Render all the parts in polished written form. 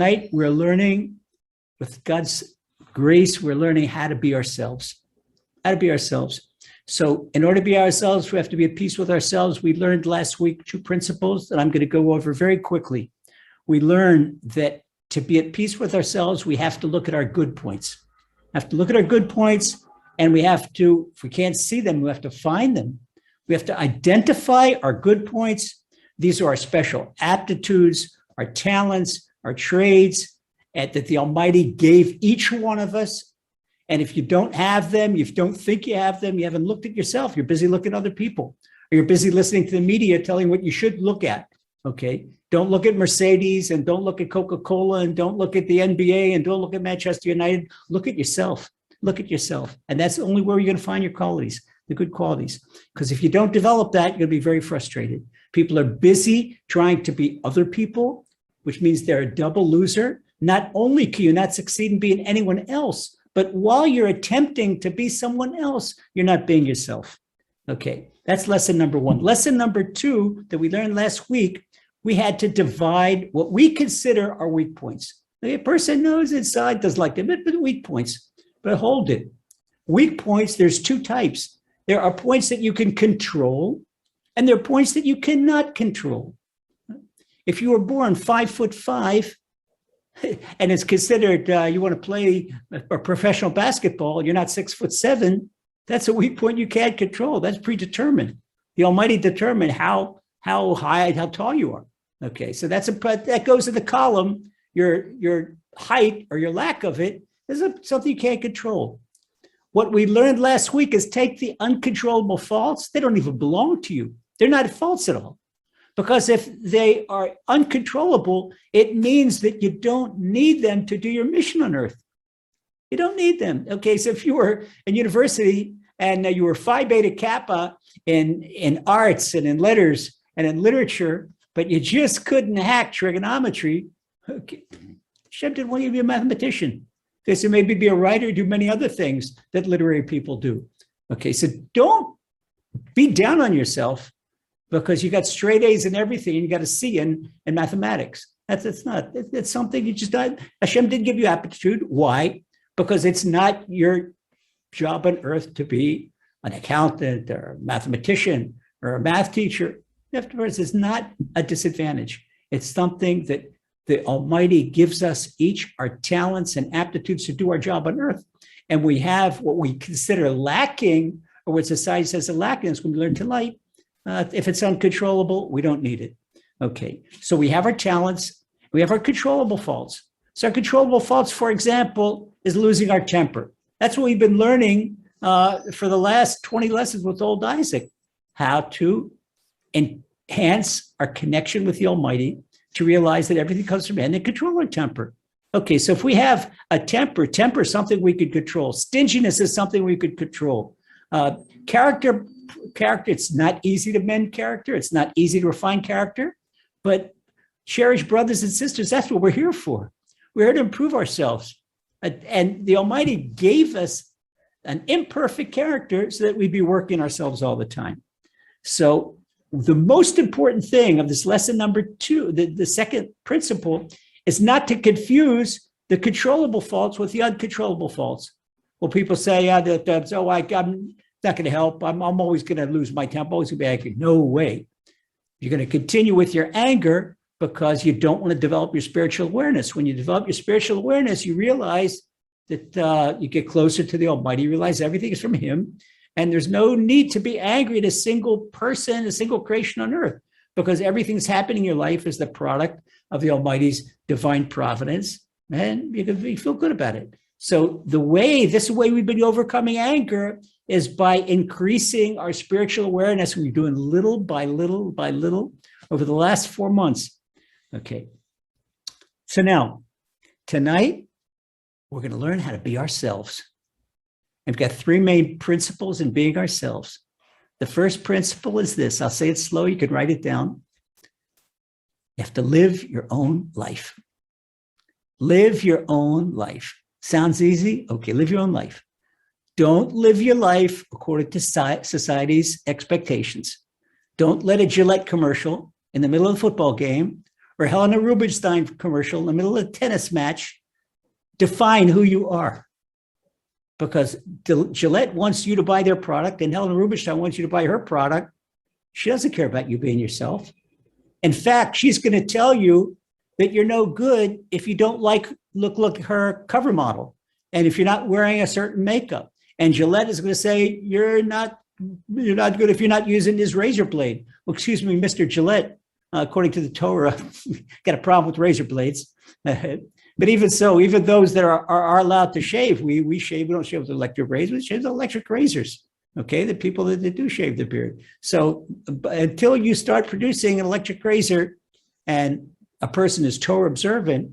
tonight we're learning, with God's grace, we're learning how to be ourselves, So in order to be ourselves, we have to be at peace with ourselves. We learned last week 2 principles that I'm going to go over very quickly. We learned that to be at peace with ourselves, we have to look at our good points. And we have to, if we can't see them, we have to find them. We have to identify our good points. These are our special aptitudes, our talents, our trades, and that the Almighty gave each one of us. And if you don't have them, if you don't think you have them, you haven't looked at yourself. You're busy looking at other people, or you're busy listening to the media telling what you should look at. Okay. Don't look at Mercedes, and don't look at Coca-Cola, and don't look at the NBA, and don't look at Manchester United. Look at yourself. And that's the only where you're going to find your qualities, the good qualities. Because if you don't develop that, you're going to be very frustrated. People are busy trying to be other people, which means they're a double loser. Not only can you not succeed in being anyone else, but while you're attempting to be someone else, you're not being yourself. Okay, that's lesson number 1. Lesson number 2 that we learned last week, we had to divide what we consider our weak points. A person knows inside, does like them, but weak points. But hold it. Weak points, there's 2 types. There are points that you can control, and there are points that you cannot control. If you were born 5'5", and it's considered you want to play a professional basketball, you're not 6'7", that's a weak point you can't control. That's predetermined. The Almighty determined how high, how tall you are. Okay, so that goes in the column. Your height or your lack of it is something you can't control. What we learned last week is take the uncontrollable faults. They don't even belong to you. They're not faults at all. Because if they are uncontrollable, it means that you don't need them to do your mission on earth. You don't need them. Okay, so if you were in university and you were Phi Beta Kappa in arts and in letters and in literature, but you just couldn't hack trigonometry, okay, Hashem didn't want you to be a mathematician. Okay, so maybe be a writer, do many other things that literary people do. Okay, so don't be down on yourself because you got straight A's in everything and you got a C in mathematics. It's something you just not, Hashem didn't give you aptitude. Why? Because it's not your job on earth to be an accountant or a mathematician or a math teacher. Afterwards, it's not a disadvantage. It's something that the Almighty gives us each our talents and aptitudes to do our job on earth. And we have what we consider lacking, or what society says is lacking, is when we learn tonight. If it's uncontrollable, we don't need it. Okay, so we have our talents, we have our controllable faults. So our controllable faults, for example, is losing our temper. That's what we've been learning for the last 20 lessons with old Isaac, how to enhance our connection with the Almighty, to realize that everything comes from Him and control our temper. Okay, so if we have a temper is something we could control. Stinginess is something we could control. Character, it's not easy to mend character. It's not easy to refine character, but cherish brothers and sisters. That's what we're here for. We're here to improve ourselves. And the Almighty gave us an imperfect character so that we'd be working ourselves all the time. So the most important thing of this lesson number 2, the second principle, is not to confuse the controllable faults with the uncontrollable faults. Well, people say, I'm not going to help. I'm always going to lose my temper. I'm always going to be angry. No way. You're going to continue with your anger because you don't want to develop your spiritual awareness. When you develop your spiritual awareness, you realize that you get closer to the Almighty. You realize everything is from Him. And there's no need to be angry at a single person, a single creation on earth, because everything's happening in your life is the product of the Almighty's divine providence, and you feel good about it. So this way we've been overcoming anger is by increasing our spiritual awareness. We're doing little by little by little over the last 4 months. Okay. So now, tonight, we're going to learn how to be ourselves. I've got 3 main principles in being ourselves. The first principle is this. I'll say it slow. You can write it down. You have to live your own life. Live your own life. Sounds easy? Okay, live your own life. Don't live your life according to society's expectations. Don't let a Gillette commercial in the middle of the football game or Helena Rubinstein commercial in the middle of a tennis match, define who you are. Because Gillette wants you to buy their product and Helena Rubinstein wants you to buy her product. She doesn't care about you being yourself. In fact, she's going to tell you that you're no good if you don't look her cover model, and if you're not wearing a certain makeup. And Gillette is going to say you're not good if you're not using this razor blade. Well, excuse me, Mr. Gillette, according to the Torah, got a problem with razor blades. But even so, even those that are allowed to shave, we shave. We don't shave with electric razors. We shave with electric razors. Okay, the people that do shave the beard. So until you start producing an electric razor and a person is Torah observant,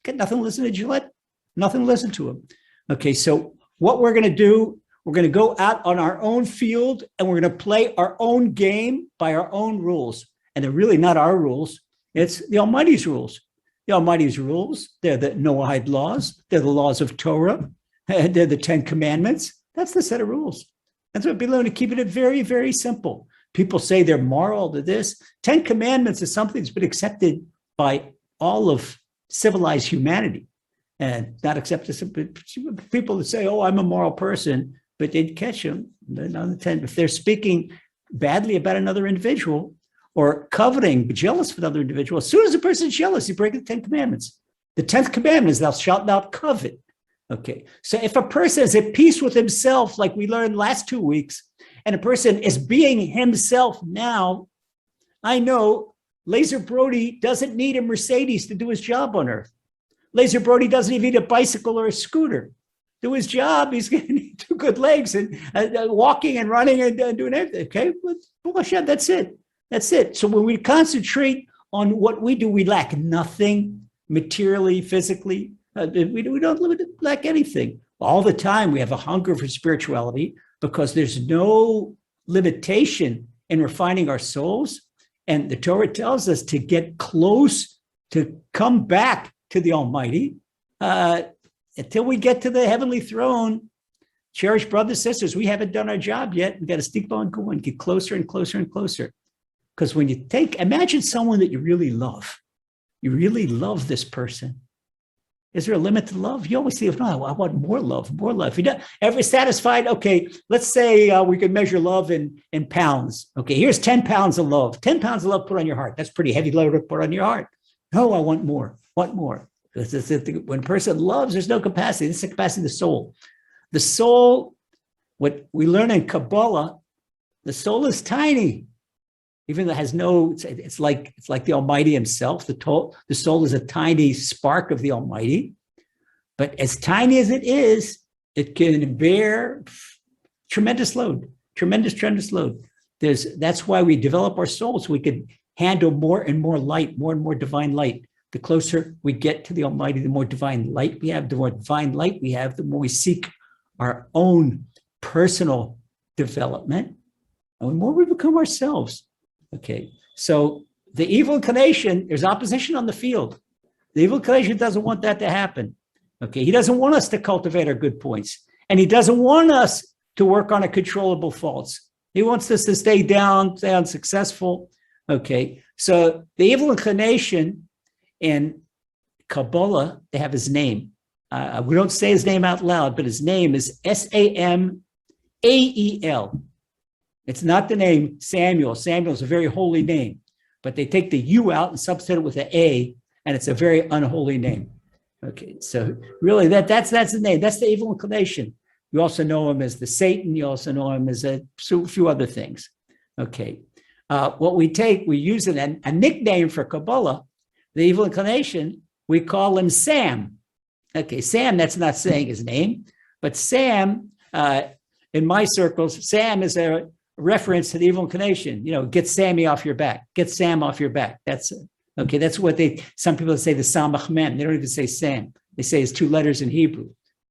get nothing to listen to Gillette, nothing to listen to him. Okay, so what we're going to do, we're going to go out on our own field and we're going to play our own game by our own rules. And they're really not our rules. It's the Almighty's rules. The Almighty's rules, they're the Noahide laws. They're the laws of Torah. They're the 10 Commandments. That's the set of rules. That's what we learn, to keep it very, very simple. People say they're moral to this. 10 Commandments is something that's been accepted by all of civilized humanity, and not accepted. People that say, oh, I'm a moral person, but they'd catch them. If they're speaking badly about another individual or coveting, jealous of another individual, as soon as a person's jealous, you break the 10 Commandments. The 10th commandment is thou shalt not covet. Okay, so if a person is at peace with himself, like we learned last 2 weeks, and a person is being himself now, I know Laser Brody doesn't need a Mercedes to do his job on Earth. Laser Brody doesn't even need a bicycle or a scooter. To do his job, he's going to need 2 good legs and walking and running and doing everything. Okay, that's it. That's it. So when we concentrate on what we do, we lack nothing materially, physically. We don't lack anything. All the time we have a hunger for spirituality because there's no limitation in refining our souls. And the Torah tells us to get close, to come back to the Almighty until we get to the heavenly throne. Cherished brothers, sisters, we haven't done our job yet. We got to keep on going, get closer and closer and closer. Because when you imagine someone that you really love this person. Is there a limit to love? You always say, no, I want more love, more love. If you're not ever satisfied, okay, let's say we could measure love in pounds. Okay, here's 10 pounds of love. 10 pounds of love put on your heart. That's pretty heavy load to put on your heart. No, I want more. Want more. When a person loves, there's no capacity. This is the capacity of the soul. The soul, what we learn in Kabbalah, the soul is tiny. Even though it has no, it's like the Almighty himself. The soul is a tiny spark of the Almighty. But as tiny as it is, it can bear tremendous load, tremendous load. That's why we develop our souls. So we can handle more and more light, more and more divine light. The closer we get to the Almighty, the more divine light we have, the more divine light we have, the more we seek our own personal development, and the more we become ourselves. Okay, so the evil inclination, there's opposition on the field. The evil inclination doesn't want that to happen. Okay, he doesn't want us to cultivate our good points. And he doesn't want us to work on our controllable faults. He wants us to stay down, stay unsuccessful. Okay, so the evil inclination in Kabbalah, they have his name. We don't say his name out loud, but his name is Samael. It's not the name Samuel. Samuel is a very holy name, but they take the U out and substitute it with an A, and it's a very unholy name. Okay, so really that's the name. That's the evil inclination. You also know him as the Satan. You also know him as a few other things. Okay, we use a nickname for Kabbalah, the evil inclination. We call him Sam. Okay, Sam, that's not saying his name, but Sam, in my circles, Sam is a reference to the evil inclination. You know, get Sammy off your back. Get Sam off your back. That's okay. That's what some people say the Samach Mem. They don't even say Sam. They say it's 2 letters in Hebrew.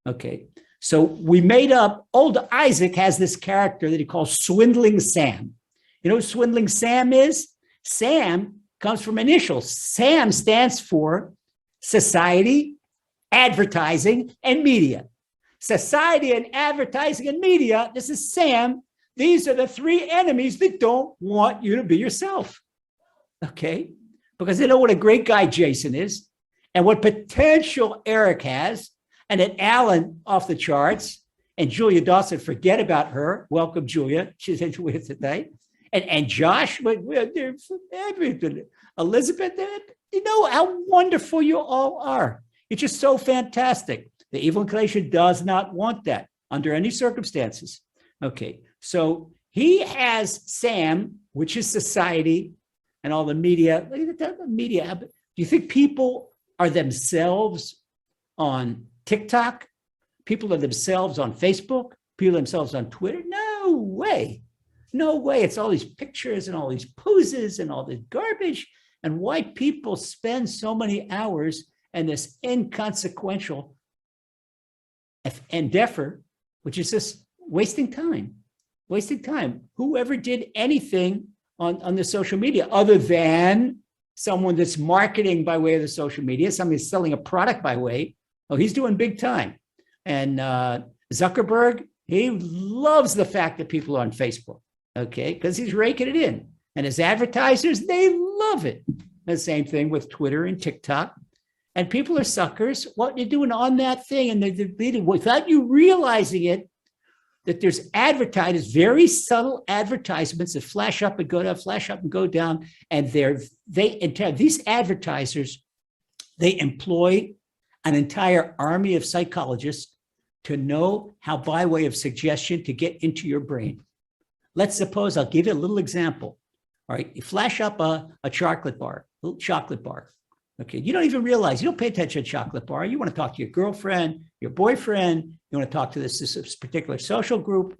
Okay. So we made up, old Isaac has this character that he calls Swindling Sam. You know who Swindling Sam is? Sam comes from initials. Sam stands for society, advertising, and media. Society and advertising and media, this is Sam. These are the 3 enemies that don't want you to be yourself. Okay. because they know what a great guy Jason is and what potential Eric has, and that Alan off the charts, and Julia Dawson, forget about her. Welcome, Julia. She's in with tonight. And Josh, Elizabeth, you know how wonderful you all are. It's just so fantastic. The evil inclination does not want that under any circumstances. Okay, so he has Sam, which is society and all the media. Do you think people are themselves on TikTok? People are themselves on Facebook? People are themselves on Twitter? No way. No way. It's all these pictures and all these poses and all this garbage. And why people spend so many hours in this inconsequential endeavor, which is just wasting time. Whoever did anything on the social media other than someone that's marketing by way of the social media, somebody that's selling a product by way, oh, he's doing big time. And Zuckerberg, he loves the fact that people are on Facebook, okay, because he's raking it in. And his advertisers, they love it. The same thing with Twitter and TikTok. And people are suckers. What you're doing on that thing, and they're without you realizing it, that there's very subtle advertisements that flash up and go down, flash up and go down. And these advertisers, they employ an entire army of psychologists to know how, by way of suggestion, to get into your brain. Let's suppose, I'll give you a little example. All right, you flash up a chocolate bar, a little chocolate bar. Okay, you don't even realize, you don't pay attention to a chocolate bar. You want to talk to your girlfriend, your boyfriend, you want to talk to this particular social group.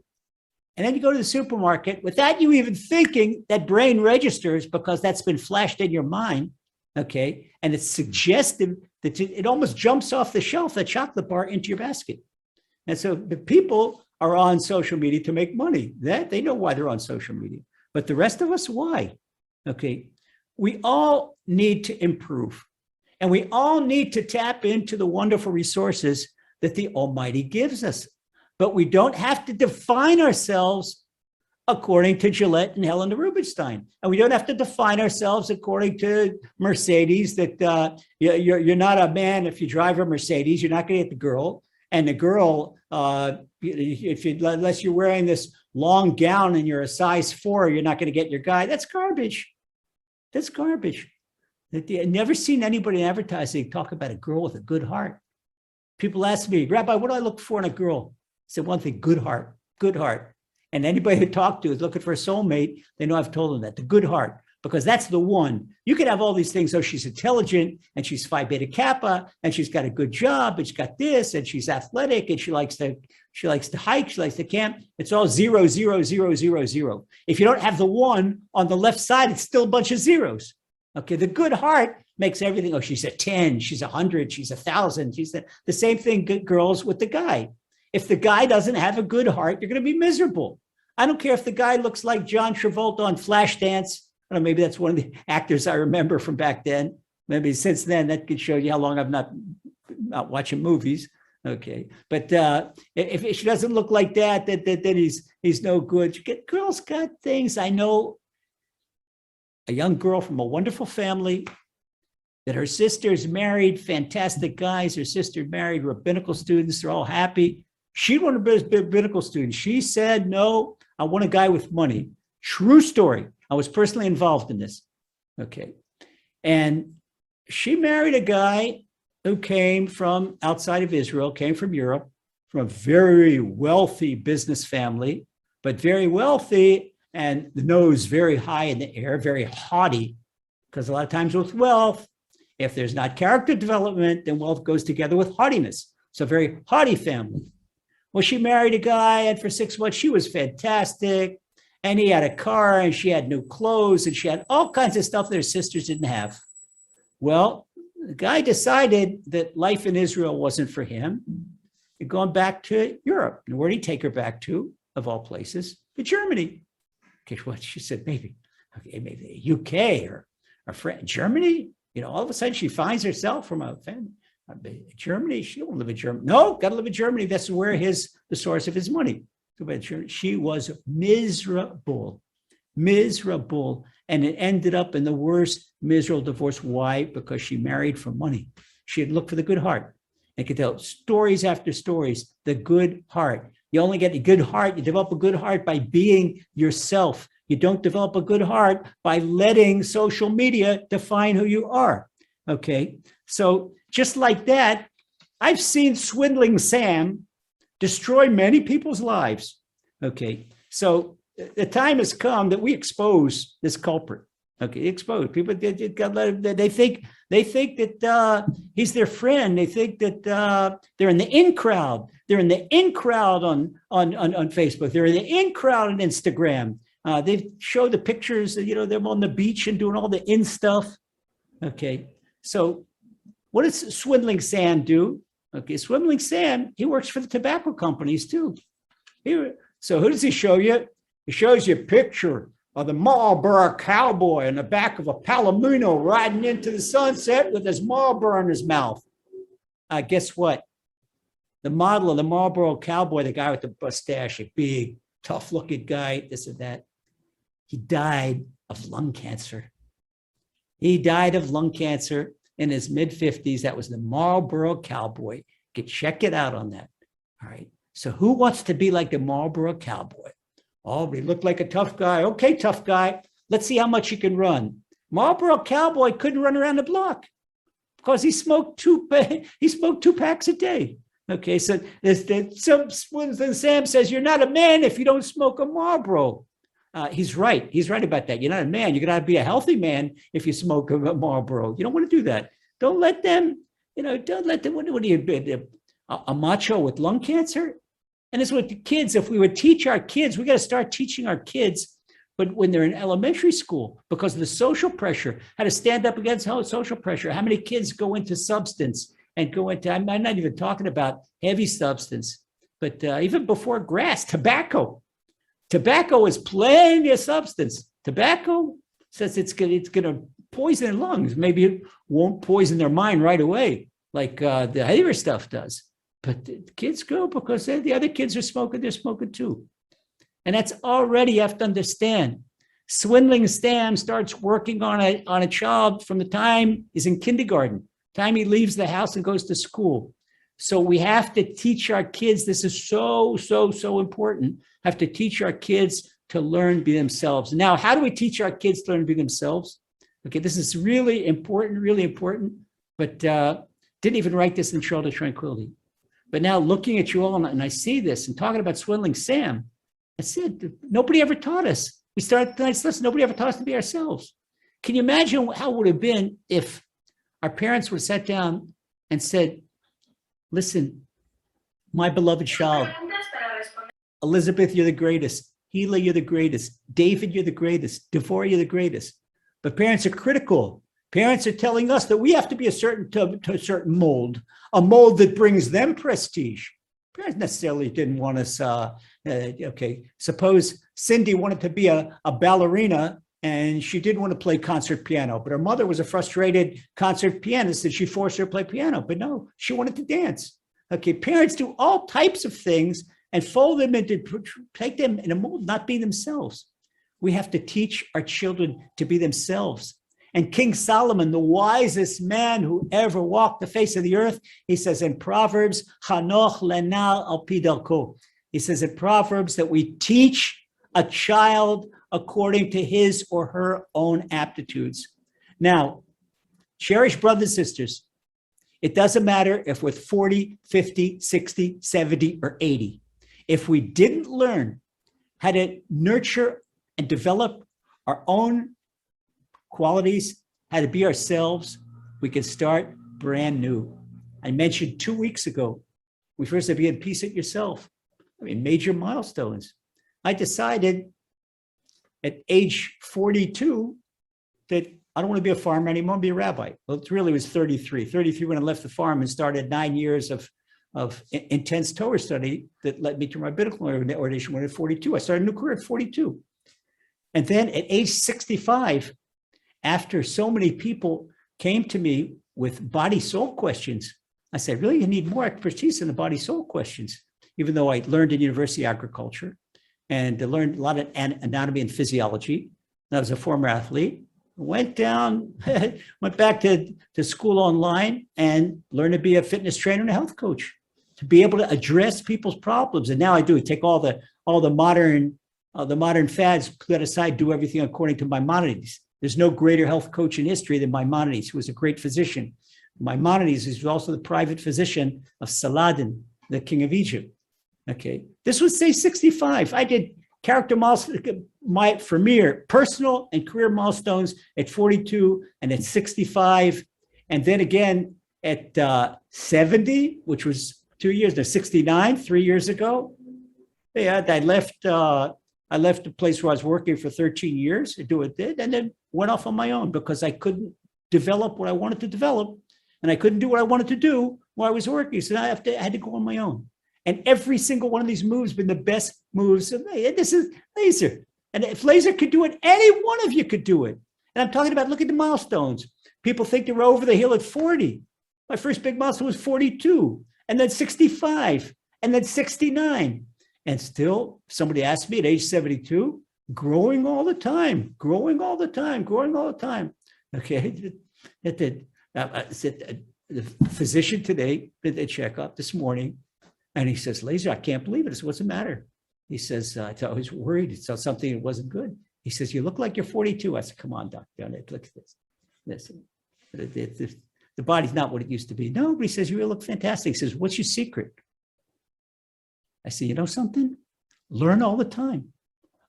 And then you go to the supermarket without you even thinking, that brain registers because that's been flashed in your mind. Okay, and it's suggestive that it almost jumps off the shelf, that chocolate bar, into your basket. And so the people are on social media to make money. That they know why they're on social media. But the rest of us, why? Okay, we all need to improve. And we all need to tap into the wonderful resources that the Almighty gives us. But we don't have to define ourselves according to Gillette and Helena Rubinstein. And we don't have to define ourselves according to Mercedes, that you're not a man if you drive a Mercedes, you're not going to get the girl. And the girl, unless you're wearing this long gown and you're a size 4, you're not going to get your guy. That's garbage. That's garbage. I've never seen anybody in advertising talk about a girl with a good heart. People ask me, Rabbi, what do I look for in a girl? I said, one thing, good heart, good heart. And anybody who talked to is looking for a soulmate, they know I've told them that, the good heart, because that's the one. You can have all these things. Oh, she's intelligent and she's Phi Beta Kappa and she's got a good job and she's got this and she's athletic and she likes to hike, she likes to camp. It's all 0, 0, 0, 0, 0. If you don't have the one on the left side, it's still a bunch of zeros. Okay, the good heart makes everything. Oh, she's a 10, she's 100, she's 1,000. She's the same thing, good girls with the guy. If the guy doesn't have a good heart, you're going to be miserable. I don't care if the guy looks like John Travolta on Flashdance. I don't know, maybe that's one of the actors I remember from back then. Maybe since then, that could show you how long I've not watching movies. Okay, but if she doesn't look like that, then he's no good. Girls got things. I know a young girl from a wonderful family that her sister's married, fantastic guys. Her sister married rabbinical students. They're all happy. She wanted to be a rabbinical student. She said, no, I want a guy with money. True story. I was personally involved in this. Okay. And she married a guy who came from outside of Israel, came from Europe, from a very wealthy business family, but very wealthy and the nose very high in the air, very haughty, because a lot of times with wealth, if there's not character development, then wealth goes together with haughtiness. So very haughty family. Well, she married a guy, and for 6 months, she was fantastic. And he had a car, and she had new clothes, and she had all kinds of stuff that her sisters didn't have. Well, the guy decided that life in Israel wasn't for him. He'd gone back to Europe. And where did he take her back to, of all places? To Germany. Okay, what she said, maybe the UK or Germany. You know, all of a sudden she finds herself from a family. Germany, she don't live in Germany. No, got to live in Germany. That's where the source of his money. She was miserable. miserable. And it ended up in the worst miserable divorce. Why? Because she married for money. She had looked for the good heart. And could tell stories after stories, the good heart. You only get a good heart. You develop a good heart by being yourself. You don't develop a good heart by letting social media define who you are. Okay. So just like that, I've seen Swindling Sam destroy many people's lives. Okay. So the time has come that we expose this culprit. Okay. Expose people. They think that he's their friend. They think that they're in the in crowd. They're in the in crowd on Facebook. They're in the in crowd on Instagram. They show the pictures, them on the beach and doing all the in stuff. Okay. So what does Swindling Sam do? Okay. Swindling Sam, he works for the tobacco companies too. So who does he show you? He shows you a picture of the Marlboro cowboy in the back of a Palomino riding into the sunset with his Marlboro in his mouth. Guess what? The model of the Marlboro cowboy, the guy with the mustache, a big, tough-looking guy, this and that, he died of lung cancer. He died of lung cancer in his mid-50s. That was the Marlboro cowboy. You can check it out on that. All right. So who wants to be like the Marlboro cowboy? Oh, he looked like a tough guy. Okay, tough guy. Let's see how much he can run. Marlboro cowboy couldn't run around the block because he smoked two packs a day. Okay, so Sam says you're not a man if you don't smoke a Marlboro. He's right. He's right about that. You're not a man. You're going to be a healthy man if you smoke a Marlboro. You don't want to do that. Don't let them, don't let them, what are you, a macho with lung cancer? And it's what the kids, if we would teach our kids, we got to start teaching our kids, but when they're in elementary school, because of the social pressure, how to stand up against social pressure. How many kids go into substance and go into, I'm not even talking about heavy substance, but even before grass, tobacco. Tobacco is plenty of substance. Tobacco says it's going to poison their lungs. Maybe it won't poison their mind right away, like the heavier stuff does. But the kids go because the other kids are smoking, they're smoking too. And that's already, you have to understand. Swindling Sam starts working on a child from the time he's in kindergarten, time he leaves the house and goes to school. So we have to teach our kids, this is so important, have to teach our kids to learn to be themselves. Now, how do we teach our kids to learn to be themselves? Okay, this is really important, but didn't even write this in Charlotte Tranquility. But now looking at you all, and I see this and talking about Swindling Sam, I said, nobody ever taught us. We started tonight's lesson, nobody ever taught us to be ourselves. Can you imagine how it would have been if our parents would have sat down and said, listen, my beloved child, Elizabeth, you're the greatest. Gila, you're the greatest. David, you're the greatest. Devorah, you're the greatest. But parents are critical. Parents are telling us that we have to be a certain mold, a mold that brings them prestige. Parents necessarily didn't want us, okay, suppose Cindy wanted to be a ballerina and she didn't want to play concert piano, but her mother was a frustrated concert pianist and she forced her to play piano. But no, she wanted to dance. Okay, parents do all types of things and fold them into, take them in a mold, not be themselves. We have to teach our children to be themselves. And King Solomon, the wisest man who ever walked the face of the earth, he says in Proverbs, Chanoch lenal al pi darko. He says in Proverbs that we teach a child according to his or her own aptitudes. Now, cherished brothers and sisters, it doesn't matter if we're 40, 50, 60, 70, or 80. If we didn't learn how to nurture and develop our own qualities, how to be ourselves, we can start brand new. I mentioned 2 weeks ago, we first have to be at peace with yourself. I mean, major milestones. I decided at age 42 that I don't want to be a farmer anymore, I want to be a rabbi. Well, it really was 33 when I left the farm and started 9 years of intense Torah study that led me to my biblical ordination when at 42. I started a new career at 42. And then at age 65, after so many people came to me with body-soul questions, I said, really, you need more expertise in the body-soul questions, even though I learned in university agriculture and learned a lot of anatomy and physiology. I was a former athlete. Went down, went back to school online and learned to be a fitness trainer and a health coach to be able to address people's problems. And now I do take all the modern fads, put that aside, do everything according to Maimonides. There's no greater health coach in history than Maimonides, who was a great physician. Maimonides is also the private physician of Saladin, the king of Egypt. Okay, this was say 65. I did character milestones, for me, personal and career milestones at 42 and at 65. And then again at 70, which was 2 years, no, 69, 3 years ago. Yeah, I left the place where I was working for 13 years to do it, and then went off on my own because I couldn't develop what I wanted to develop, and I couldn't do what I wanted to do while I was working. So I had to go on my own. And every single one of these moves has been the best moves. This is laser. And if laser could do it, any one of you could do it. And I'm talking about, look at the milestones. People think they were over the hill at 40. My first big milestone was 42, and then 65, and then 69. And still, somebody asked me at age 72, growing all the time. Okay. The physician today did a checkup this morning, and he says, Laser, I can't believe it. I said, what's the matter? He says, I was worried. He saw something that wasn't good. He says, you look like you're 42. I said, come on, Doc. Look at this. The body's not what it used to be. No, but he says, you look fantastic. He says, what's your secret? I said, you know something? Learn all the time.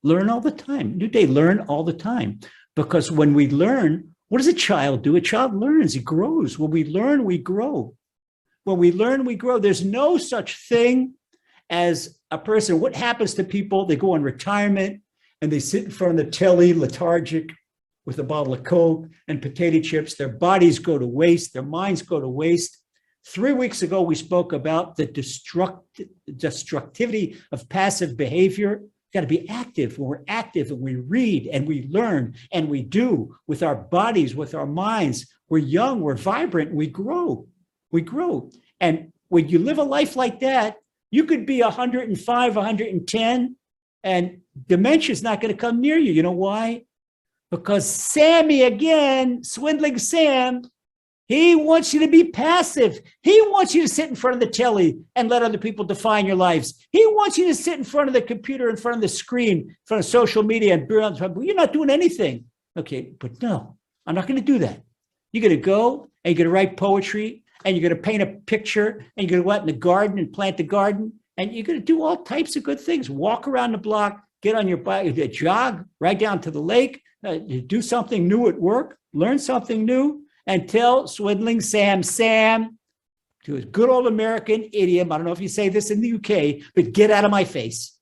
New day, learn all the time. Because when we learn, what does a child do? A child learns, he grows. When we learn, we grow. There's no such thing as a person. What happens to people? They go on retirement and they sit in front of the telly lethargic with a bottle of Coke and potato chips. Their bodies go to waste. Their minds go to waste. 3 weeks ago, we spoke about the destructivity of passive behavior. We've got to be active. When we're active and we read and we learn and we do with our bodies, with our minds, we're young, we're vibrant, we grow. And when you live a life like that, you could be 105, 110, and dementia is not going to come near you. You know why? Because Sammy, again, swindling Sam, he wants you to be passive. He wants you to sit in front of the telly and let other people define your lives. He wants you to sit in front of the computer, in front of the screen, in front of social media, and you're not doing anything. Okay, but no, I'm not going to do that. You're going to go and you're going to write poetry, and you're going to paint a picture, and you're going to go out in the garden and plant the garden, and you're going to do all types of good things. Walk around the block, get on your bike, jog right down to the lake, do something new at work, learn something new, and tell swindling Sam, to his good old American idiom, I don't know if you say this in the UK, but get out of my face.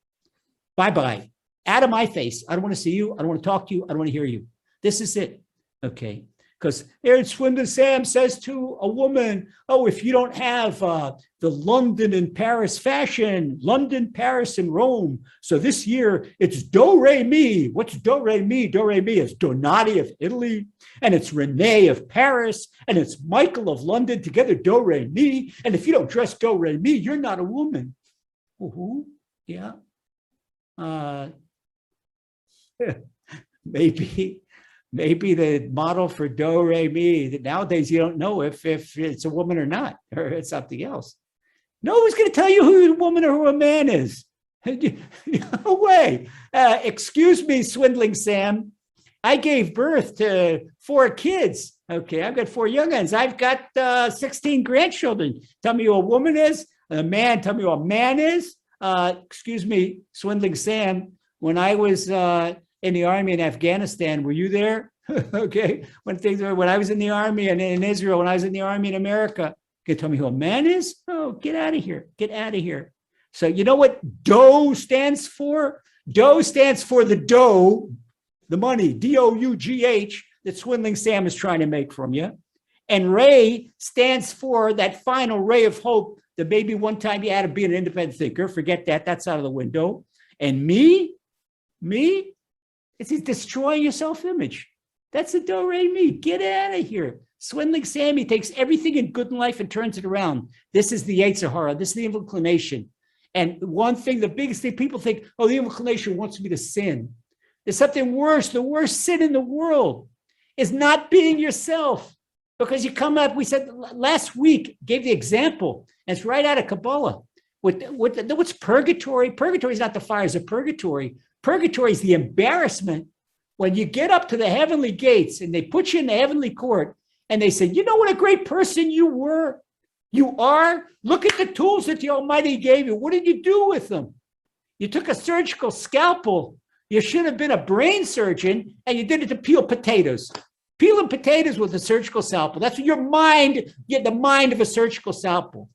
Bye-bye. Out of my face. I don't want to see you. I don't want to talk to you. I don't want to hear you. This is it. Okay. Because Aaron Swindon Sam says to a woman, oh, if you don't have the London and Paris fashion, London, Paris, and Rome. So this year it's do, re, mi. What's do, re, mi? Do, re, mi is Donati of Italy, and it's Renee of Paris, and it's Michael of London, together do, re, mi. And if you don't dress do, re, mi, you're not a woman. Yeah. Maybe the model for do, re, mi, nowadays you don't know if it's a woman or not, or it's something else. No one's going to tell you who a woman or who a man is. No way. Excuse me, swindling Sam. I gave birth to 4 kids. Okay, I've got 4 young ones. I've got 16 grandchildren. Tell me who a woman is. A man, tell me who a man is. Excuse me, swindling Sam. When I was in the army in Afghanistan, were you there? Okay, when I was in the army and in Israel, when I was in the army in America, you can tell me who a man is? Oh, get out of here. Get out of here. So you know what DOE stands for? DOE stands for the dough, the money, D-O-U-G-H, that swindling Sam is trying to make from you. And Ray stands for that final ray of hope that maybe one time you had to be an independent thinker. Forget that. That's out of the window. And me, it's destroying your self-image. That's the do, re, mi. Get out of here. Swindling Sammy takes everything in good in life and turns it around. This is the Yetzer Hara. This is the evil inclination. And one thing, the biggest thing, people think, oh, the evil inclination wants me to sin. There's something worse. The worst sin in the world is not being yourself. Because you come up, we said last week, gave the example, and it's right out of Kabbalah. What's purgatory? Purgatory is not the fires of purgatory. Purgatory is the embarrassment when you get up to the heavenly gates and they put you in the heavenly court and they say, you know what a great person you were? You are? Look at the tools that the Almighty gave you. What did you do with them? You took a surgical scalpel. You should have been a brain surgeon, and you did it to peel potatoes. Peeling potatoes with a surgical scalpel. That's your mind, get the mind of a surgical scalpel,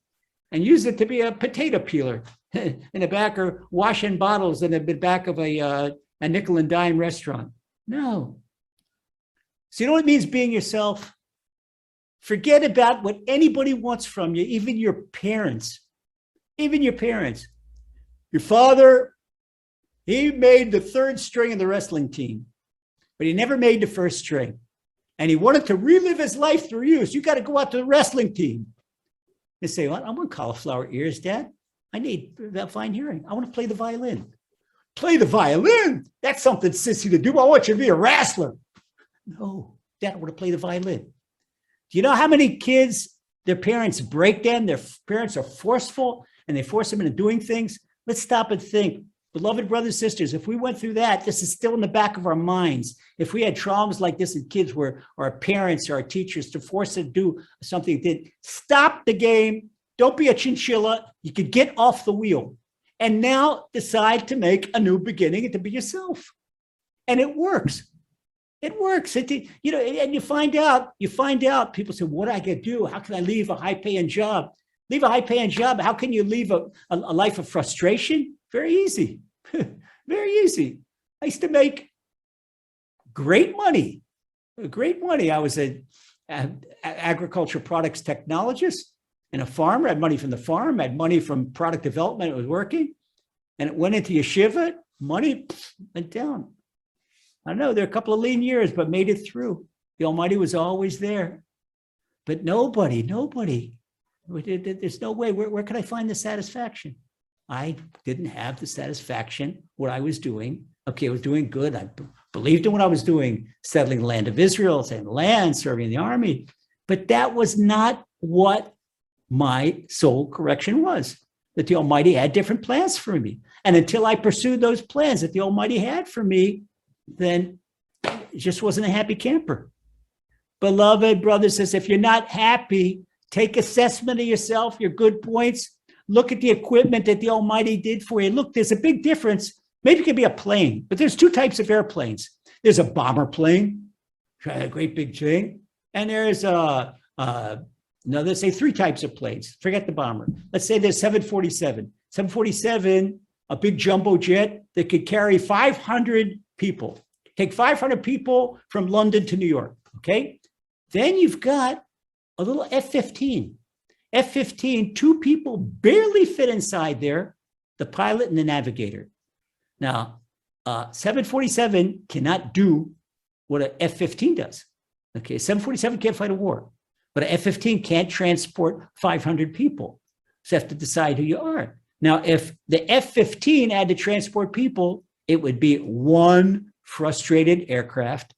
and use it to be a potato peeler in the back, or washing bottles in the back of a nickel and dime restaurant. No. So you know what it means being yourself? Forget about what anybody wants from you, even your parents. Even your parents. Your father, he made the third string of the wrestling team, but he never made the first string. And he wanted to relive his life through you. So you got to go out to the wrestling team. You say, well, I want cauliflower ears, Dad. I need that fine hearing. I want to play the violin. Play the violin? That's something sissy to do. I want you to be a wrestler. No, Dad, I want to play the violin. Do you know how many kids, their parents break them? Their parents are forceful and they force them into doing things. Let's stop and think. Beloved brothers and sisters, if we went through that, this is still in the back of our minds. If we had traumas like this in kids where our parents or our teachers to force them to do something, that stop the game. Don't be a chinchilla. You could get off the wheel. And now decide to make a new beginning and to be yourself. And it works. It works. And you find out, people say, what do I got to do? How can I leave a high-paying job? Leave a high-paying job. How can you leave a life of frustration? Very easy. Very easy. I used to make great money. I was an agriculture products technologist and a farmer. I had money from the farm. I had money from product development. It was working. And it went into yeshiva. Money went down. I know there are a couple of lean years, but made it through. The Almighty was always there. But nobody, there's no way. Where could I find the satisfaction? I didn't have the satisfaction what I was doing. Okay, I was doing good. I believed in what I was doing, settling the land of Israel, settling land, serving in the army. But that was not what my soul correction was, that the Almighty had different plans for me. And until I pursued those plans that the Almighty had for me, then it just wasn't a happy camper. Beloved brothers and sisters, if you're not happy, take assessment of yourself, your good points. Look at the equipment that the Almighty did for you. Look, there's a big difference. Maybe it could be a plane, but there's two types of airplanes. There's a bomber plane, a great big thing, and there's let's say three types of planes. Forget the bomber. Let's say there's 747. 747, a big jumbo jet that could carry 500 people. Take 500 people from London to New York, okay? Then you've got a little F-15. F-15, two people barely fit inside there, the pilot and the navigator. Now, 747 cannot do what an F-15 does. Okay, 747 can't fight a war, but an F-15 can't transport 500 people. So you have to decide who you are. Now, if the F-15 had to transport people, it would be one frustrated aircraft.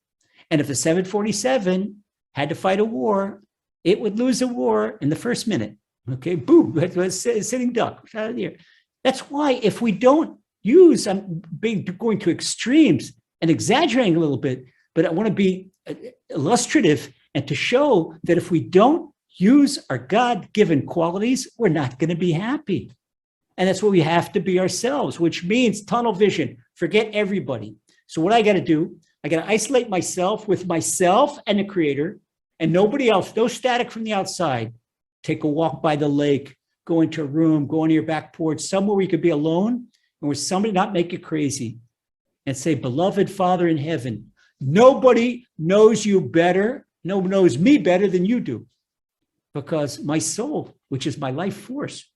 And if the 747 had to fight a war, it would lose a war in the first minute. Okay, boom, that's a sitting duck out of the air. That's why if we don't use, I'm going to extremes and exaggerating a little bit, but I want to be illustrative and to show that if we don't use our God-given qualities, we're not going to be happy. And that's what we have to be ourselves, which means tunnel vision, forget everybody. So what I got to do, I got to isolate myself with myself and the Creator and nobody else, no static from the outside. Take a walk by the lake, go into a room, go into your back porch, somewhere where you could be alone and where somebody not make you crazy and say, beloved Father in heaven, nobody knows you better, no one knows me better than you do, because my soul, which is my life force,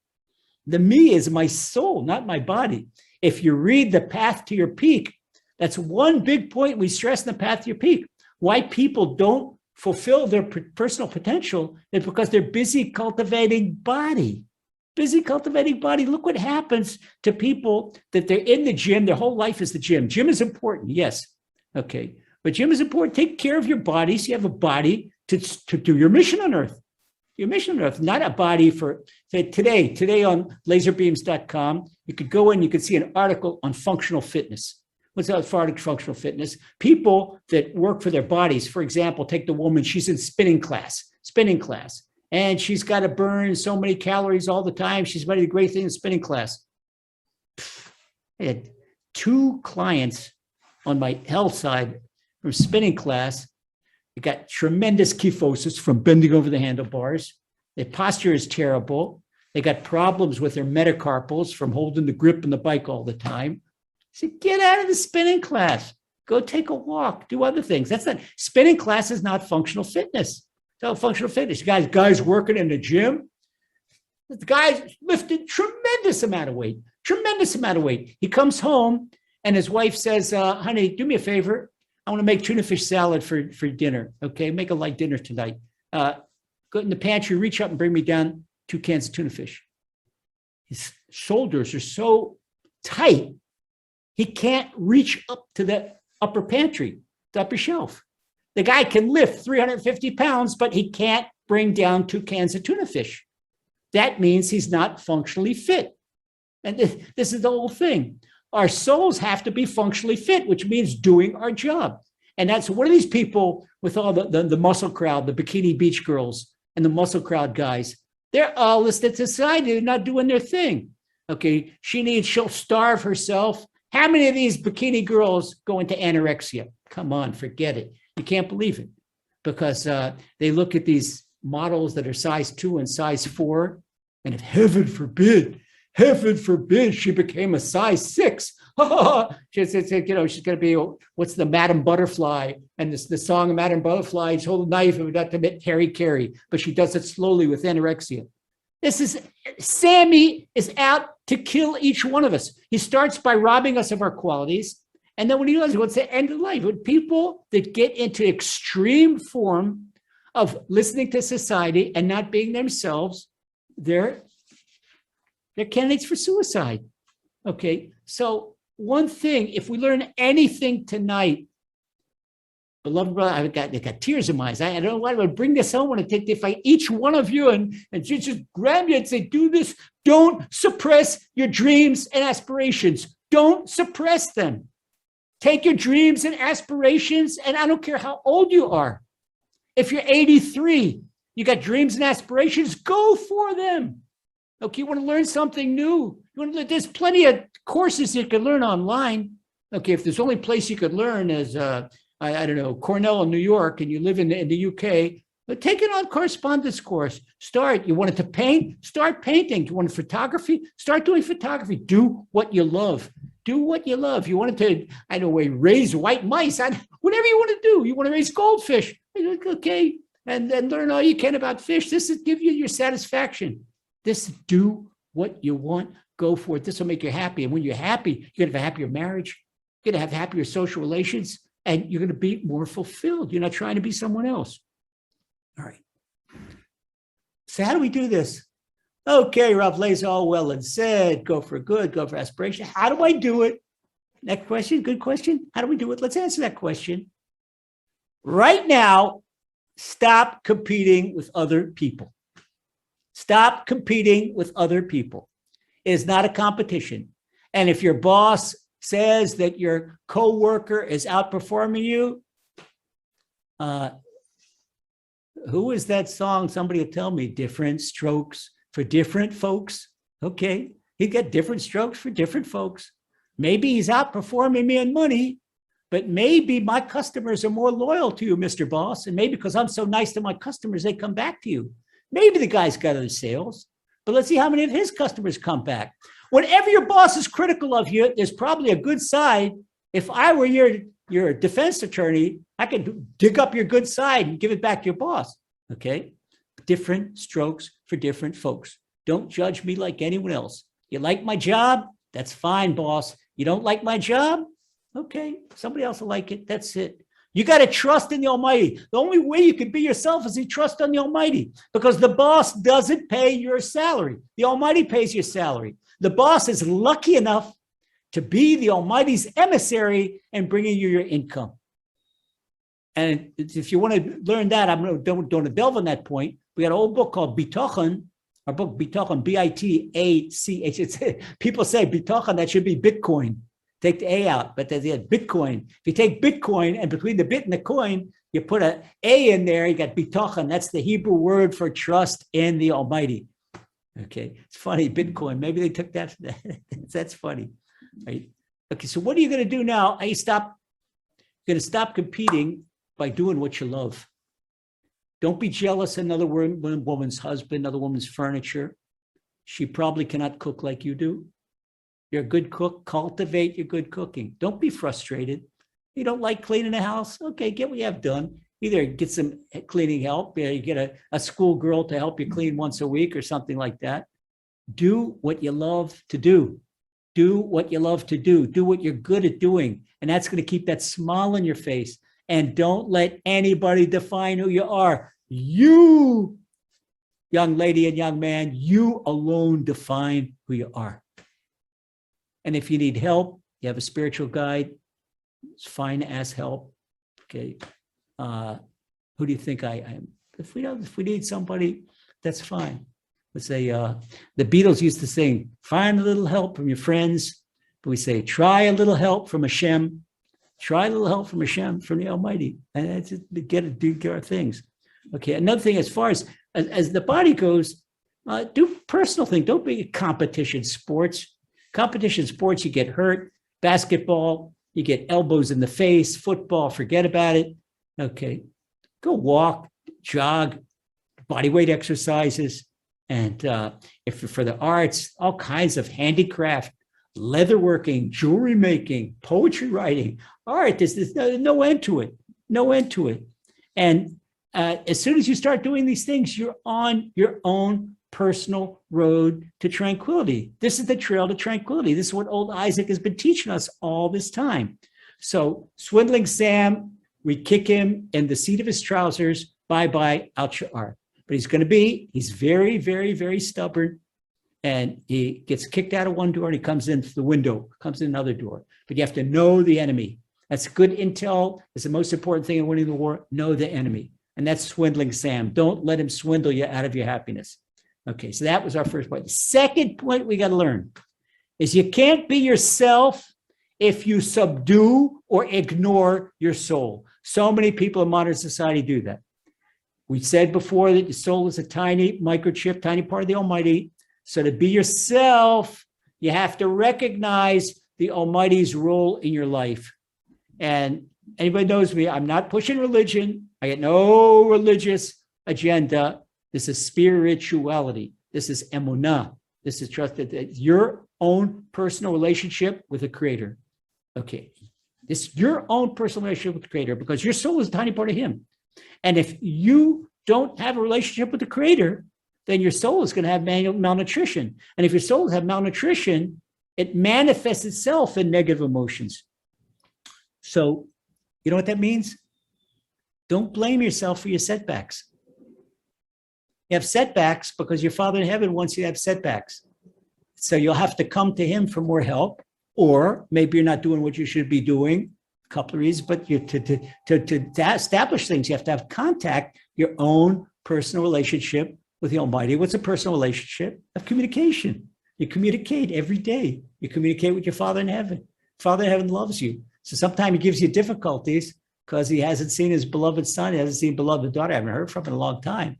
the me is my soul, not my body. If you read The Path to Your Peak, that's one big point we stress in The Path to Your Peak. Why people don't fulfill their personal potential is because they're busy cultivating body. busy cultivating body. Look what happens to people that they're in the gym. Their whole life is the gym. Gym is important, yes. Okay. But gym is important. Take care of your body so you have a body to do your mission on earth. Your mission on earth, not a body for, say, today on laserbeams.com, you could go in, you could see an article on functional fitness. What's that for functional fitness? People that work for their bodies, for example, take the woman, she's in spinning class, and she's got to burn so many calories all the time. She's ready to do great thing in spinning class. I had 2 clients on my health side from spinning class. They got tremendous kyphosis from bending over the handlebars. Their posture is terrible. They got problems with their metacarpals from holding the grip on the bike all the time. I said, get out of the spinning class. Go take a walk, do other things. That's not, spinning class is not functional fitness. So functional fitness, guys working in the gym. The guy's lifted tremendous amount of weight. He comes home and his wife says, honey, do me a favor. I want to make tuna fish salad for dinner. Okay, make a light dinner tonight. Go in the pantry, reach up and bring me down 2 cans of tuna fish. His shoulders are so tight, he can't reach up to the upper pantry, the upper shelf. The guy can lift 350 pounds, but he can't bring down 2 cans of tuna fish. That means he's not functionally fit. And this is the whole thing. Our souls have to be functionally fit, which means doing our job. And that's what are these people with all the muscle crowd, the bikini beach girls and the muscle crowd guys? They're all listed to society. They're not doing their thing. Okay, she'll starve herself. How many of these bikini girls go into anorexia? Come on, forget it. You can't believe it because they look at these models that are size 2 and size 4, and if heaven forbid, she became a size 6. She's going to be, what's the Madame Butterfly? And the song of Madame Butterfly, she hold a knife and not to commit Harry, but she does it slowly with anorexia. Sammy is out to kill each one of us. He starts by robbing us of our qualities. And then when he does, what's the end of life? When people that get into extreme form of listening to society and not being themselves, they're candidates for suicide. Okay, so one thing, if we learn anything tonight, beloved brother, I got tears in my eyes. I don't know why I would bring this home. I want to take if I each one of you and just grab you and say, do this. Don't suppress your dreams and aspirations. Don't suppress them. Take your dreams and aspirations, and I don't care how old you are. If you're 83, you got dreams and aspirations, go for them. Okay, you want to learn something new. There's plenty of courses you can learn online. Okay, if there's only place you could learn is, I don't know, Cornell in New York, and you live in the UK, but take an on correspondence course. You wanted to paint? Start painting. You wanted photography? Start doing photography. Do what you love. Do what you love. You wanted to, raise white mice. Whatever you want to do. You want to raise goldfish. Okay, and then learn all you can about fish. This is give you your satisfaction. Do what you want, go for it. This will make you happy. And when you're happy, you're going to have a happier marriage. You're going to have happier social relations, and you're going to be more fulfilled. You're not trying to be someone else. All right. So how do we do this? Okay, Rav Lays all well and said, go for good, go for aspiration. How do I do it? Next question, good question. How do we do it? Let's answer that question. Right now, stop competing with other people. Stop competing with other people. It is not a competition. And if your boss says that your coworker is outperforming you, who is that song? Somebody will tell me. Different strokes for different folks. Okay, he got different strokes for different folks. Maybe he's outperforming me in money, but maybe my customers are more loyal to you, Mr. Boss. And maybe because I'm so nice to my customers, they come back to you. Maybe the guy's got other sales, but let's see how many of his customers come back. Whenever your boss is critical of you, there's probably a good side. If I were your defense attorney, I could dig up your good side and give it back to your boss. Okay? Different strokes for different folks. Don't judge me like anyone else. You like my job? That's fine, boss. You don't like my job? Okay, somebody else will like it. That's it. You got to trust in the Almighty. The only way you can be yourself is you trust on the Almighty, because the boss doesn't pay your salary. The Almighty pays your salary. The boss is lucky enough to be the Almighty's emissary and bringing you your income. And if you want to learn that, don't delve on that point. We got an old book called Bitachon, our book Bitachon, B-I-T-A-C-H. People say Bitachon, that should be Bitcoin. Take the A out, but there's Bitcoin. If you take Bitcoin and between the bit and the coin, you put an A in there, you got Bitachon. That's the Hebrew word for trust in the Almighty. Okay, it's funny, Bitcoin. Maybe they took that. That's funny, right? Okay, so what are you going to do now? You're going to stop competing by doing what you love. Don't be jealous of another woman's husband, another woman's furniture. She probably cannot cook like you do. You're a good cook. Cultivate your good cooking. Don't be frustrated. You don't like cleaning the house? Okay, get what you have done. Either get some cleaning help. You get a school girl to help you clean once a week or something like that. Do what you love to do. Do what you love to do. Do what you're good at doing. And that's going to keep that smile on your face. And don't let anybody define who you are. You, young lady and young man, you alone define who you are. And if you need help, you have a spiritual guide, it's fine to ask help. Okay. Who do you think I am? If we need somebody, that's fine. Let's say the Beatles used to sing, find a little help from your friends. But we say, try a little help from Hashem. Try a little help from Hashem, from the Almighty. And that's it, do our things. Okay. Another thing, as far as the body goes, do personal thing. Don't be competition sports. Competition sports, you get hurt. Basketball, you get elbows in the face. Football, forget about it. Okay. Go walk, jog, body weight exercises. And if for the arts, all kinds of handicraft, leatherworking, jewelry making, poetry writing, art, there's no end to it. No end to it. And as soon as you start doing these things, you're on your own personal road to tranquility. This is the trail to tranquility. This is what old Isaac has been teaching us all this time. So swindling Sam, we kick him in the seat of his trousers. Bye-bye, out you are. But he's very, very, very stubborn. And he gets kicked out of one door and he comes in through the window, comes in another door. But you have to know the enemy. That's good intel. It's the most important thing in winning the war. Know the enemy. And that's swindling Sam. Don't let him swindle you out of your happiness. Okay, so that was our first point. The second point we got to learn is you can't be yourself if you subdue or ignore your soul. So many people in modern society do that. We said before that the soul is a tiny microchip, tiny part of the Almighty. So to be yourself, you have to recognize the Almighty's role in your life. And anybody knows me, I'm not pushing religion. I get no religious agenda. This is spirituality. This is emunah. This is trusted. Your own personal relationship with the Creator. Okay. This is your own personal relationship with the Creator, because your soul is a tiny part of Him. And if you don't have a relationship with the Creator, then your soul is going to have malnutrition. And if your soul has malnutrition, it manifests itself in negative emotions. So, you know what that means? Don't blame yourself for your setbacks. You have setbacks because your Father in heaven wants you to have setbacks. So you'll have to come to Him for more help, or maybe you're not doing what you should be doing. A couple of reasons, but to establish things, you have to have contact, your own personal relationship with the Almighty. What's a personal relationship? Of communication. You communicate every day. You communicate with your Father in heaven. Father in heaven loves you. So sometimes He gives you difficulties because He hasn't seen His beloved son. He hasn't seen beloved daughter. I haven't heard from him in a long time.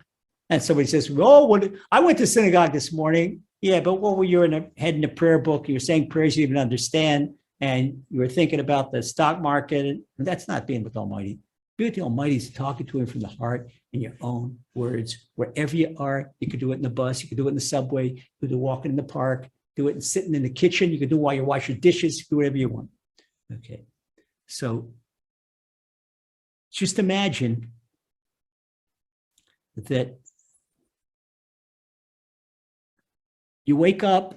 And somebody says, I went to synagogue this morning. Yeah, but what were you heading the prayer book? You were saying prayers you didn't understand, and you were thinking about the stock market. And that's not being with the Almighty. Be with the Almighty is talking to Him from the heart in your own words. Wherever you are, you could do it in the bus, you could do it in the subway, you could do walking in the park, do it sitting in the kitchen, you could do it while you're washing dishes, you do whatever you want. Okay, so just imagine that you wake up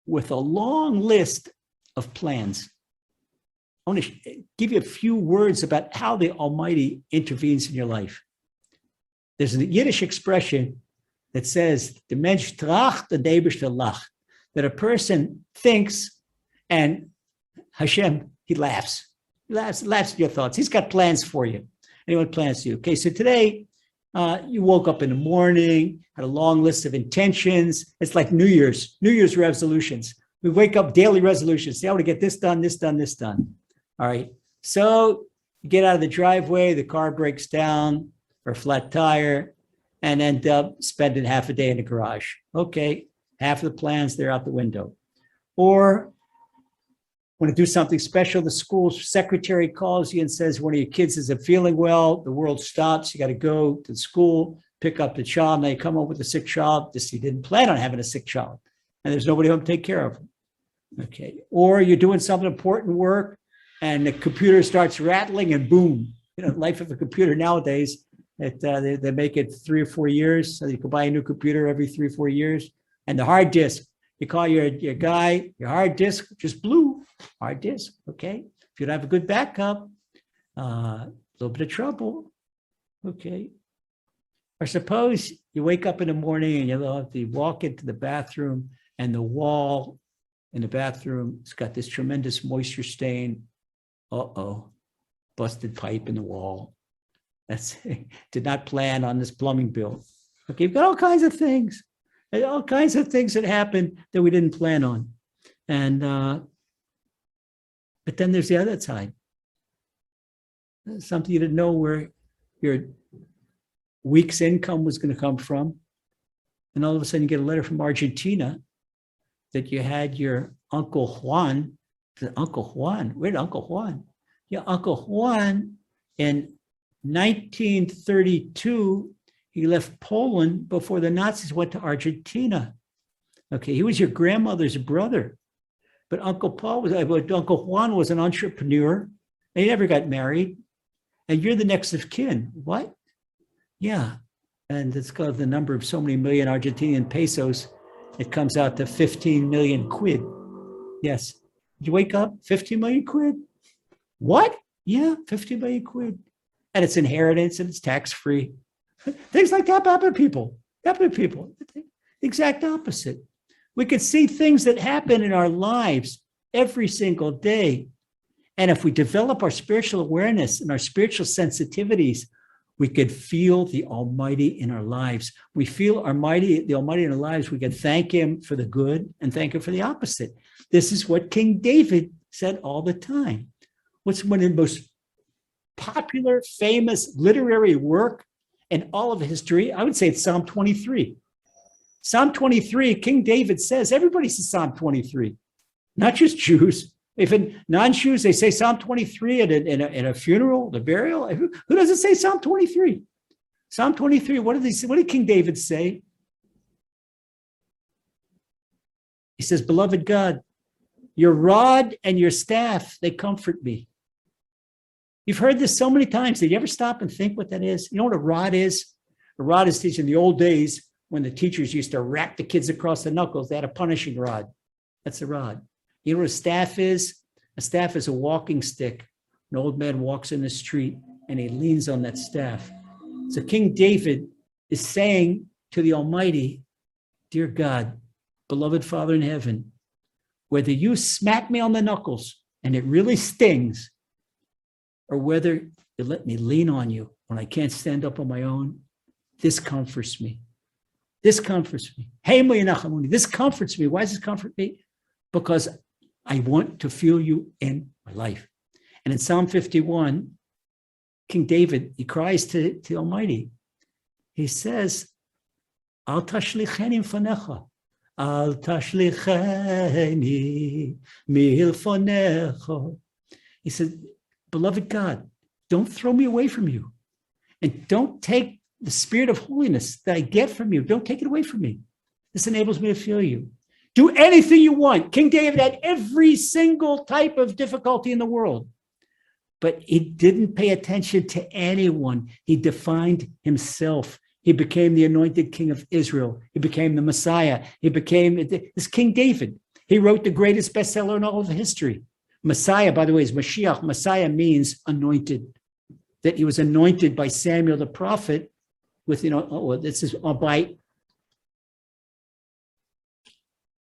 with a long list of plans I want to give you a few words about how the Almighty intervenes in your life. There's a Yiddish expression that says, "The Mensch tracht, the Eibishter lacht," that a person thinks and Hashem, he laughs. He laughs at your thoughts. He's got plans for you. Anyone plans for you. Okay, so today, you woke up in the morning, had a long list of intentions. It's like New Year's resolutions. We wake up, daily resolutions. Say, I want to get this done, this done, this done. All right. So you get out of the driveway, the car breaks down or flat tire, and end up spending half a day in the garage. Okay. Half of the plans, they're out the window. Or want to do something special. The school secretary calls you and says, one of your kids isn't feeling well. The world stops. You got to go to school, pick up the child. Now you come home with a sick child. You didn't plan on having a sick child, and there's nobody home to take care of him. Okay. Or you're doing some important work and the computer starts rattling and boom, life of a computer nowadays, they make it 3 or 4 years. So you can buy a new computer every 3 or 4 years. And the hard disk, you call your guy, your hard disk just blew. Hard disk, okay? If you don't have a good backup, a little bit of trouble, okay? Or suppose you wake up in the morning and you walk into the bathroom and the wall in the bathroom has got this tremendous moisture stain. Uh-oh, busted pipe in the wall. Did not plan on this plumbing bill. Okay, you've got all kinds of things that happen that we didn't plan on. And, but then there's the other side. Something you didn't know where your week's income was going to come from. And all of a sudden you get a letter from Argentina that you had your Uncle Juan. Uncle Juan, where did Uncle Juan? Yeah, Uncle Juan in 1932, he left Poland before the Nazis went to Argentina. Okay, he was your grandmother's brother. But Uncle Juan was an entrepreneur, and he never got married. And you're the next of kin. What? Yeah. And it's got the number of so many million Argentinian pesos. It comes out to 15 million quid. Yes. Did you wake up? 15 million quid? What? Yeah, 15 million quid. And it's inheritance and it's tax-free. Things like that happen to people. The exact opposite. We could see things that happen in our lives every single day. And if we develop our spiritual awareness and our spiritual sensitivities, we could feel the Almighty in our lives. We feel the Almighty in our lives. We can thank him for the good and thank him for the opposite. This is what King David said all the time. What's one of the most popular, famous literary work in all of history? I would say it's Psalm 23. Psalm 23, King David says, everybody says Psalm 23, not just Jews. If in non-Jews, they say Psalm 23 in a funeral, the burial. Who doesn't say Psalm 23? Psalm 23, what did King David say? He says, beloved God, your rod and your staff, they comfort me. You've heard this so many times. Did you ever stop and think what that is? You know what a rod is? A rod is teaching. In the old days, when the teachers used to rap the kids across the knuckles, they had a punishing rod. That's a rod. You know what a staff is? A staff is a walking stick. An old man walks in the street and he leans on that staff. So King David is saying to the Almighty, dear God, beloved Father in heaven, whether you smack me on the knuckles and it really stings, or whether you let me lean on you when I can't stand up on my own, this comforts me. This comforts me. Hey, this comforts me. Why does this comfort me? Because I want to feel you in my life. And in Psalm 51, King David, he cries to Almighty. He says, Al tashlicheni fanecha. Al tashlicheni milfonecha. He said, beloved God, don't throw me away from you. And don't take the spirit of holiness that I get from you. Don't take it away from me. This enables me to feel you. Do anything you want. King David had every single type of difficulty in the world, but he didn't pay attention to anyone. He defined himself. He became the anointed king of Israel. He became the Messiah. He became this King David. He wrote the greatest bestseller in all of history. Messiah, by the way, is Mashiach. Messiah means anointed, that he was anointed by Samuel the prophet with, this is by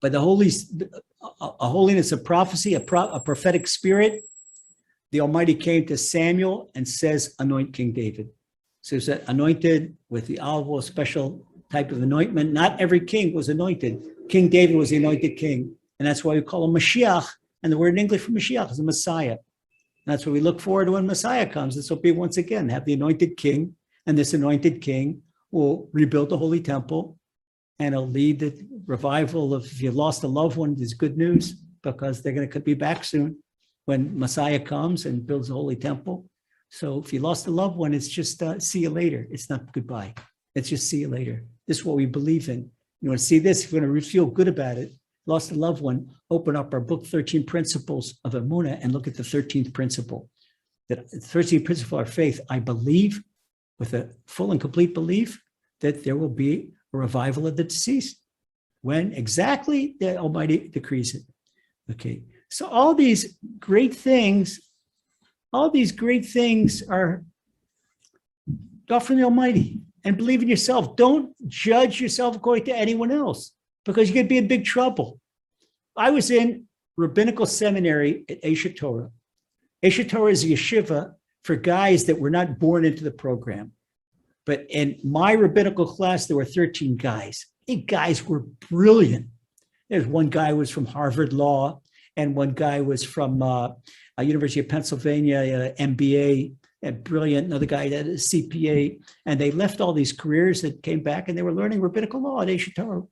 the holiness of prophecy, a prophetic spirit. The Almighty came to Samuel and says, anoint King David. So it's anointed with the olive oil, special type of anointment. Not every king was anointed. King David was the anointed king. And that's why we call him Mashiach. And the word in English for Mashiach is a Messiah. And that's what we look forward to when Messiah comes. This will be, once again, have the anointed king. And this anointed king will rebuild the holy temple. And it'll lead the revival of, if you lost a loved one, there's good news, because they're going to be back soon when Messiah comes and builds the holy temple. So if you lost a loved one, it's just see you later. It's not goodbye. It's just see you later. This is what we believe in. You want to see this? If you want to feel good about it, lost a loved one, open up our book, 13 Principles of Emunah, and look at the 13th principle. That the 13th principle of our faith, I believe with a full and complete belief that there will be a revival of the deceased when exactly the Almighty decrees it. Okay, so all these great things are God from the Almighty. And believe in yourself. Don't judge yourself according to anyone else, because you could be in big trouble. I was in rabbinical seminary at Eshet Torah. Eshet Torah is a yeshiva for guys that were not born into the program. But in my rabbinical class, there were 13 guys. These guys were brilliant. There's one guy who was from Harvard Law, and one guy was from University of Pennsylvania, MBA, and brilliant. Another guy that is CPA, and they left all these careers that came back, and they were learning rabbinical law at Eshet Torah.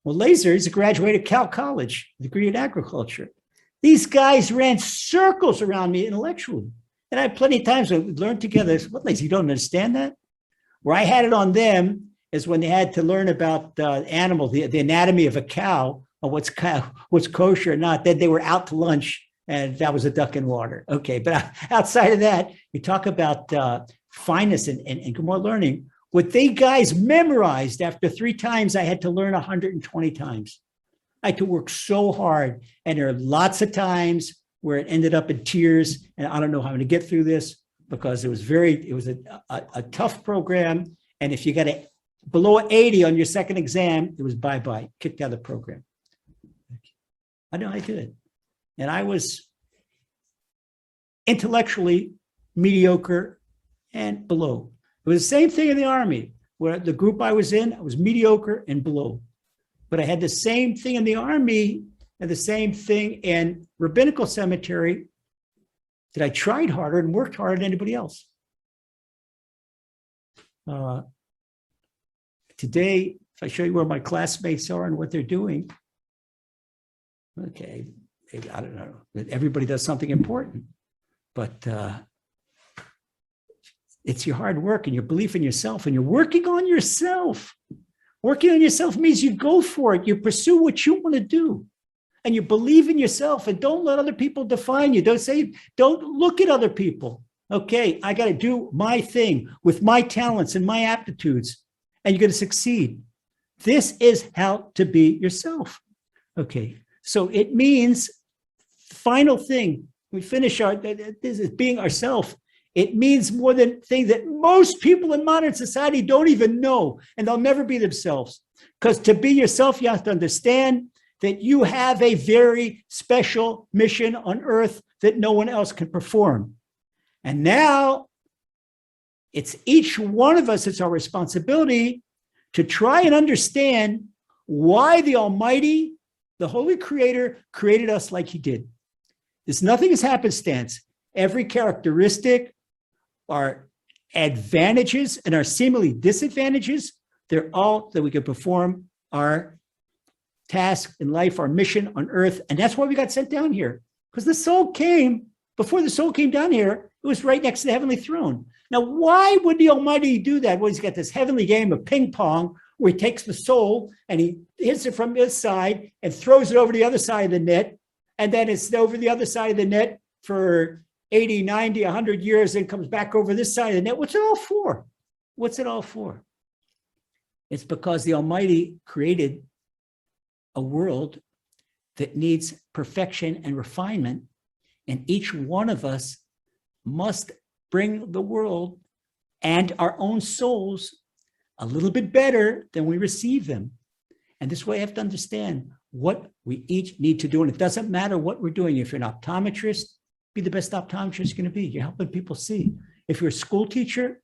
Well, Laser is a graduate of Cal College, degree in agriculture. These guys ran circles around me intellectually. And I had plenty of times we learned together. What, Laser, you don't understand that? Where I had it on them is when they had to learn about animals, the anatomy of a cow, or what's kosher or not. Then they were out to lunch, and that was a duck in water. Okay, but outside of that, you talk about fineness and more learning. What they guys memorized after 3 times, I had to learn 120 times. I had to work so hard, and there are lots of times where it ended up in tears, and I don't know how I'm going to get through this, because it was a tough program, and if you got below 80 on your second exam, it was bye-bye, kicked out of the program. I know I did it. And I was intellectually mediocre and below. It was the same thing in the Army, where the group I was in, I was mediocre and below. But I had the same thing in the Army and the same thing in rabbinical cemetery, that I tried harder and worked harder than anybody else. Today, if I show you where my classmates are and what they're doing, okay, maybe, I don't know, everybody does something important, but it's your hard work and your belief in yourself, and you're working on yourself. Working on yourself means you go for it. You pursue what you want to do, and you believe in yourself, and don't let other people define you. Don't look at other people. Okay, I got to do my thing with my talents and my aptitudes, and you're going to succeed. This is how to be yourself. Okay, so it means, final thing, we finish this is being ourselves. It means more than things that most people in modern society don't even know, and they'll never be themselves. Because to be yourself, you have to understand that you have a very special mission on earth that no one else can perform. And now it's each one of us, it's our responsibility to try and understand why the Almighty, the Holy Creator, created us like He did. There's nothing as happenstance. Every characteristic, our advantages and our seemingly disadvantages, they're all that we can perform our task in life, our mission on earth. And that's why we got sent down here. Because the soul came, before the soul came down here, it was right next to the heavenly throne. Now, why would the Almighty do that? Well, He's got this heavenly game of ping pong where He takes the soul and He hits it from this side and throws it over the other side of the net. And then it's over the other side of the net for 80, 90, 100 years, and comes back over this side of the net. What's it all for? What's it all for? It's because the Almighty created a world that needs perfection and refinement. And each one of us must bring the world and our own souls a little bit better than we receive them. And this way I have to understand what we each need to do. And it doesn't matter what we're doing. If you're an optometrist, be the best optometrist you're going to be. You're helping people see. If you're a school teacher,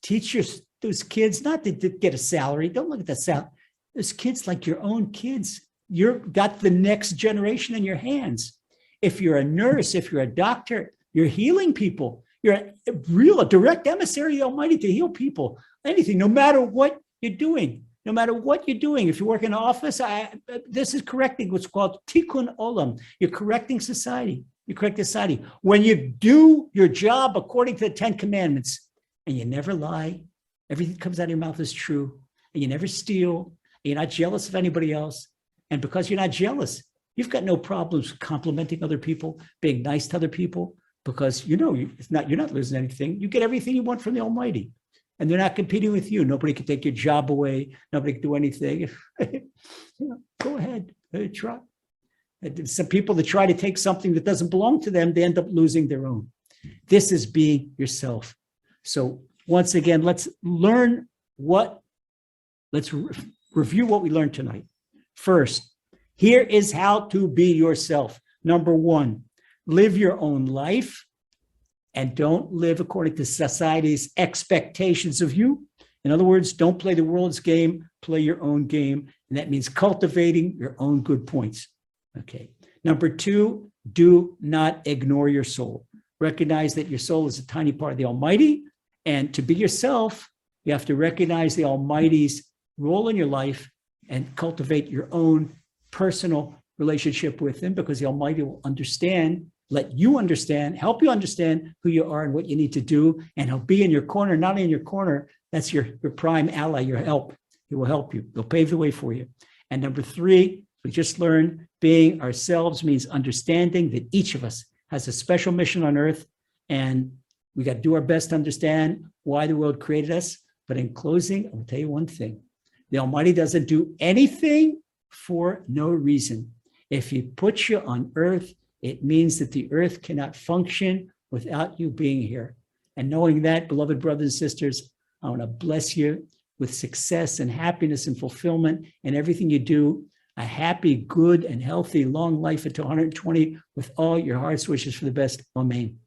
teach those kids not to get a salary. Don't look at that salary. Those kids like your own kids. You've got the next generation in your hands. If you're a nurse, if you're a doctor, you're healing people. You're a direct emissary of the Almighty to heal people. Anything, no matter what you're doing. No matter what you're doing, if you work in an office, this is correcting what's called tikkun olam. You're correcting society. You correct society. When you do your job according to the 10 Commandments, and you never lie, everything that comes out of your mouth is true, and you never steal, and you're not jealous of anybody else, and because you're not jealous, you've got no problems complimenting other people, being nice to other people, because you're not losing anything. You get everything you want from the Almighty. And they're not competing with you. Nobody can take your job away. Nobody can do anything. Go ahead, try. Some people that try to take something that doesn't belong to them, they end up losing their own. This is being yourself. So once again, let's review what we learned tonight. First, here is how to be yourself. Number one, live your own life. And don't live according to society's expectations of you. In other words, don't play the world's game, play your own game. And that means cultivating your own good points. Okay. Number two, do not ignore your soul. Recognize that your soul is a tiny part of the Almighty. And to be yourself, you have to recognize the Almighty's role in your life and cultivate your own personal relationship with Him, because the Almighty will let you understand, help you understand who you are and what you need to do, and He'll be in your corner, not in your corner. That's your prime ally, your help. He will help you. He'll pave the way for you. And number three, we just learned being ourselves means understanding that each of us has a special mission on earth, and we got to do our best to understand why the world created us. But in closing, I'll tell you one thing. The Almighty doesn't do anything for no reason. If He puts you on earth, it means that the earth cannot function without you being here. And knowing that, beloved brothers and sisters, I want to bless you with success and happiness and fulfillment in everything you do. A happy, good, and healthy, long life until 120 with all your heart's wishes for the best. Amen.